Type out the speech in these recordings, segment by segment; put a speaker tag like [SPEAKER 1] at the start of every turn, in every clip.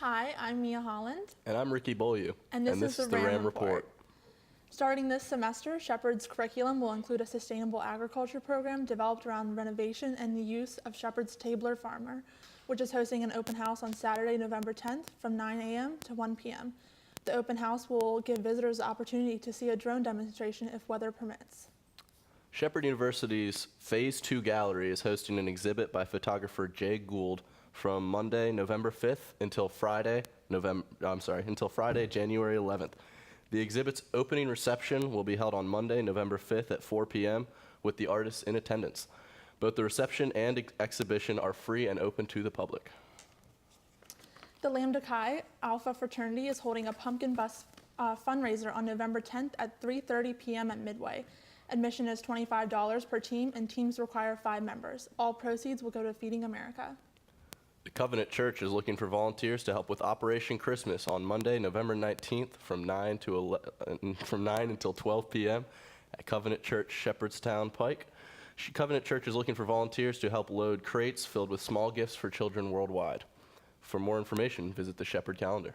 [SPEAKER 1] Hi, I'm Mia Holland.
[SPEAKER 2] And I'm Ricky Beaulieu.
[SPEAKER 1] And this is the RAM Report. Starting this semester, Shepherd's curriculum will include a sustainable agriculture program developed around renovation and the use of Shepherd's Tabler Farmer, which is hosting an open house on Saturday, November 10th from 9 a.m. to 1 p.m. The open house will give visitors the opportunity to see a drone demonstration if weather permits.
[SPEAKER 2] Shepherd University's Phase 2 Gallery is hosting an exhibit by photographer Jay Gould from Monday, November 5th until Friday, January 11th. The exhibit's opening reception will be held on Monday, November 5th at 4 p.m. with the artists in attendance. Both the reception and exhibition are free and open to the public.
[SPEAKER 1] The Lambda Chi Alpha Fraternity is holding a pumpkin bus fundraiser on November 10th at 3:30 p.m. at Midway. Admission is $25 per team, and teams require 5 members. All proceeds will go to Feeding America.
[SPEAKER 2] The Covenant Church is looking for volunteers to help with Operation Christmas on Monday, November 19th from 9 until 12 p.m. at Covenant Church, Shepherdstown Pike. Covenant Church is looking for volunteers to help load crates filled with small gifts for children worldwide. For more information, visit the Shepherd calendar.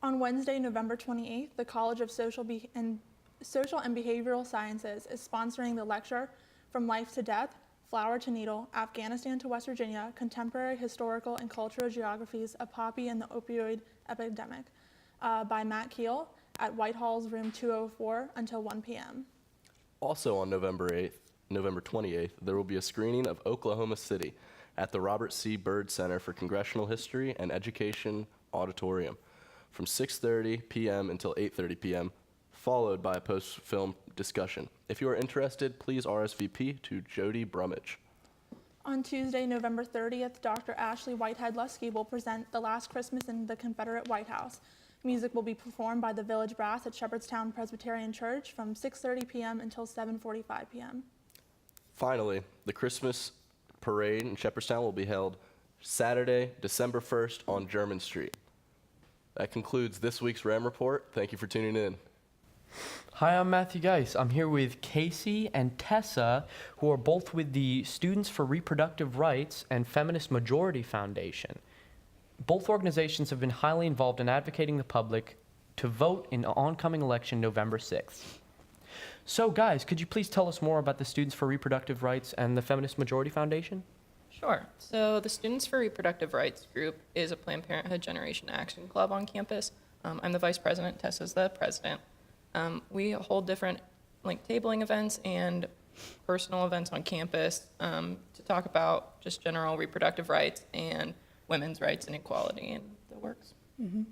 [SPEAKER 1] On Wednesday, November 28th, the College of Social and Behavioral Sciences is sponsoring the lecture From Life to Death, Flower to Needle, Afghanistan to West Virginia, Contemporary Historical and Cultural Geographies of Poppy and the Opioid Epidemic by Matt Keel at Whitehall's room 204 until 1 p.m.
[SPEAKER 2] Also on November 28th, there will be a screening of Oklahoma City at the Robert C. Byrd Center for Congressional History and Education Auditorium from 6:30 p.m. until 8:30 p.m., followed by a post-film discussion. If you are interested, please RSVP to Jody Brummage.
[SPEAKER 1] On Tuesday, November 30th, Dr. Ashley Whitehead-Lusky will present The Last Christmas in the Confederate White House. Music will be performed by the Village Brass at Shepherdstown Presbyterian Church from 6:30 p.m. until 7:45 p.m.
[SPEAKER 2] Finally, the Christmas parade in Shepherdstown will be held Saturday, December 1st on German Street. That concludes this week's RAM Report. Thank you for tuning in.
[SPEAKER 3] Hi, I'm Matthew Geis. I'm here with Casey and Tessa, who are both with the Students for Reproductive Rights and Feminist Majority Foundation. Both organizations have been highly involved in advocating the public to vote in the oncoming election November 6th. So guys, could you please tell us more about the Students for Reproductive Rights and the Feminist Majority Foundation?
[SPEAKER 4] Sure. So the Students for Reproductive Rights group is a Planned Parenthood Generation Action Club on campus. I'm the vice president, Tessa's the president. We hold different tabling events and personal events on campus to talk about just general reproductive rights and women's rights and equality and the works.
[SPEAKER 3] Mm-hmm.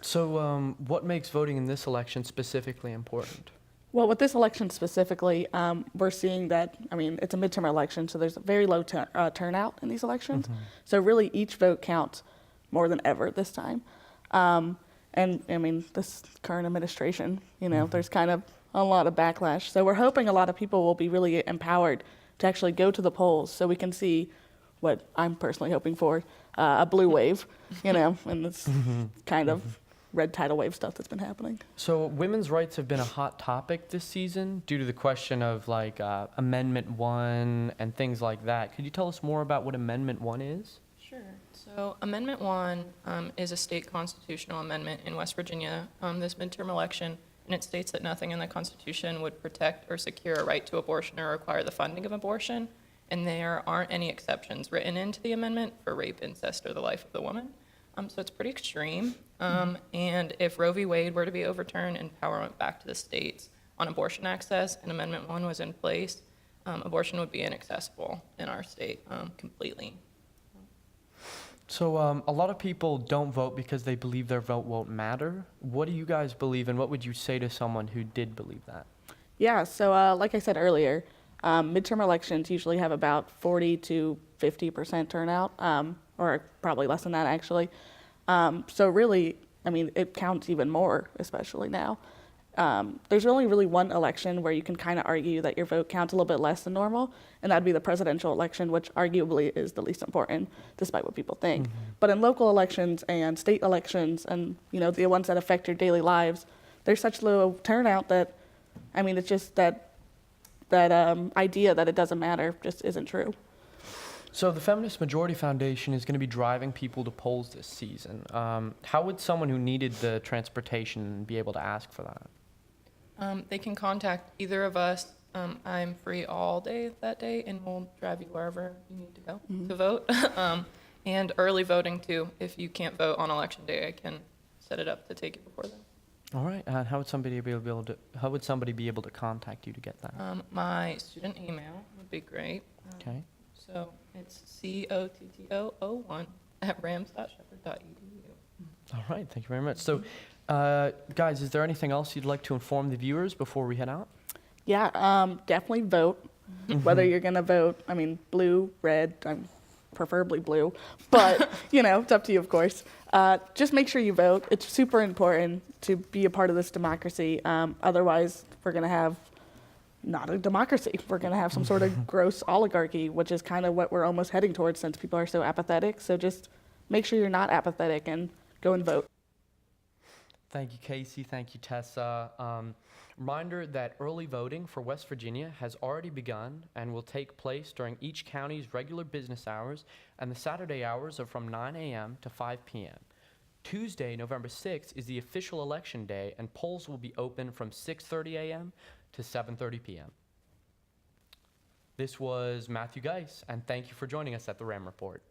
[SPEAKER 3] So what makes voting in this election specifically important?
[SPEAKER 5] Well, with this election specifically, we're seeing that, it's a midterm election, so there's a very low turnout in these elections. Mm-hmm. So really each vote counts more than ever this time. And this current administration, mm-hmm. there's kind of a lot of backlash. So we're hoping a lot of people will be really empowered to actually go to the polls so we can see what I'm personally hoping for, a blue wave, in this mm-hmm. kind of red tidal wave stuff that's been happening.
[SPEAKER 3] So women's rights have been a hot topic this season due to the question of Amendment 1 and things like that. Could you tell us more about what Amendment 1 is?
[SPEAKER 4] Sure. So Amendment 1 is a state constitutional amendment in West Virginia this midterm election, and it states that nothing in the Constitution would protect or secure a right to abortion or require the funding of abortion, and there aren't any exceptions written into the amendment for rape, incest, or the life of the woman. So it's pretty extreme, and if Roe v. Wade were to be overturned and power went back to the states on abortion access and Amendment 1 was in place, abortion would be inaccessible in our state completely.
[SPEAKER 3] So a lot of people don't vote because they believe their vote won't matter. What do you guys believe, and what would you say to someone who did believe that?
[SPEAKER 5] Yeah, so like I said earlier, midterm elections usually have about 40 to 50% turnout, or probably less than that actually. So really, it counts even more, especially now. There's only really one election where you can kind of argue that your vote counts a little bit less than normal, and that'd be the presidential election, which arguably is the least important, despite what people think. Mm-hmm. But in local elections and state elections and, the ones that affect your daily lives, there's such low turnout that, it's just that idea that it doesn't matter just isn't true.
[SPEAKER 3] So the Feminist Majority Foundation is going to be driving people to polls this season. How would someone who needed the transportation be able to ask for that?
[SPEAKER 4] They can contact either of us. I'm free all day that day, and we'll drive you wherever you need to go to vote. And early voting too. If you can't vote on election day, I can set it up to take you before then.
[SPEAKER 3] All right. And how would somebody be able to contact you to get that?
[SPEAKER 4] My student email would be great.
[SPEAKER 3] Okay.
[SPEAKER 4] So it's cotto@rams.shepherd.edu.
[SPEAKER 3] All right. Thank you very much. So, guys, is there anything else you'd like to inform the viewers before we head out?
[SPEAKER 5] Yeah, definitely vote. Whether you're going to vote, I mean, blue, red, preferably blue, but, it's up to you, of course. Just make sure you vote. It's super important to be a part of this democracy. Otherwise, we're going to have not a democracy. We're going to have some sort of gross oligarchy, which is kind of what we're almost heading towards since people are so apathetic. So just make sure you're not apathetic and go and vote.
[SPEAKER 3] Thank you, Casey. Thank you, Tessa. Reminder that early voting for West Virginia has already begun and will take place during each county's regular business hours, and the Saturday hours are from 9 a.m. to 5 p.m. Tuesday, November 6th, is the official election day, and polls will be open from 6:30 a.m. to 7:30 p.m. This was Matthew Geis, and thank you for joining us at the Ram Report.